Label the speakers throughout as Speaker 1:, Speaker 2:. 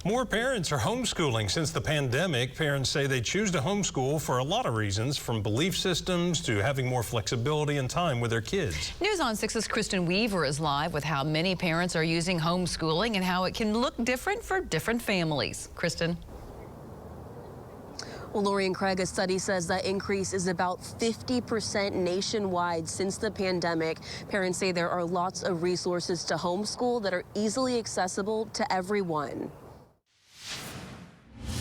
Speaker 1: More parents are homeschooling since the pandemic. Parents say they choose to homeschool for a lot of reasons, from belief systems to having more flexibility and time with their kids.
Speaker 2: News on 6's Kristen Weaver is live with how many parents are using homeschooling and how it can look different for different families. Kristen.
Speaker 3: Well, Lori and Craig, a study says that increase is about 50% nationwide since the pandemic. Parents say there are lots of resources to homeschool that are easily accessible to everyone.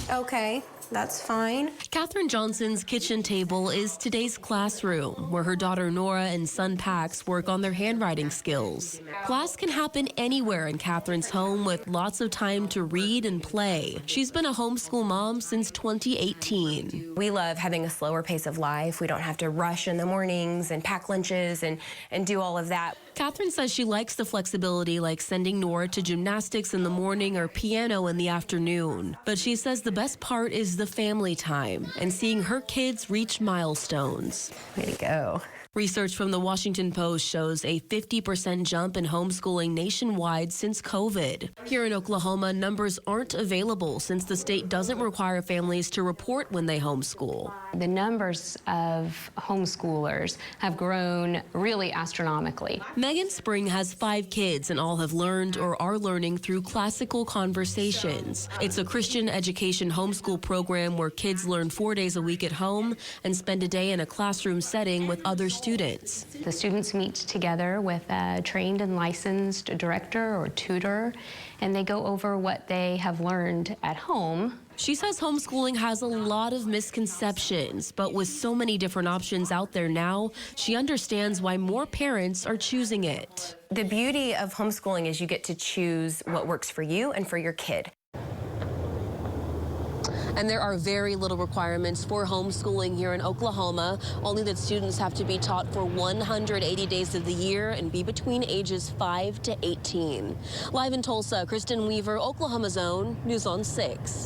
Speaker 4: Okay, that's fine.
Speaker 5: Katherine Johnson's kitchen table is today's classroom, where her daughter Nora and son Pax work on their handwriting skills. Class can happen anywhere in Katherine's home with lots of time to read and play. She's been a homeschool mom since 2018.
Speaker 4: We love having a slower pace of life. We don't have to rush in the mornings and pack lunches and do all of that.
Speaker 5: Katherine says she likes the flexibility, like sending Nora to gymnastics in the morning or piano in the afternoon. But she says the best part is the family time and seeing her kids reach milestones.
Speaker 4: Way to go.
Speaker 5: Research from the Washington Post shows a 50% jump in homeschooling nationwide since COVID. Here in Oklahoma, numbers aren't available since the state doesn't require families to report when they homeschool.
Speaker 6: The numbers of homeschoolers have grown really astronomically.
Speaker 5: Megan Spring has 5 kids and all have learned or are learning through classical conversations. It's a Christian education homeschool program where kids learn 4 days a week at home and spend a day in a classroom setting with other students.
Speaker 6: The students meet together with a trained and licensed director or tutor, and they go over what they have learned at home.
Speaker 5: She says homeschooling has a lot of misconceptions, but with so many different options out there now, she understands why more parents are choosing it.
Speaker 4: The beauty of homeschooling is you get to choose what works for you and for your kid.
Speaker 3: And there are very little requirements for homeschooling here in Oklahoma, only that students have to be taught for 180 days of the year and be between ages 5 to 18. Live in Tulsa, Kristen Weaver, Oklahoma's Own, News on 6.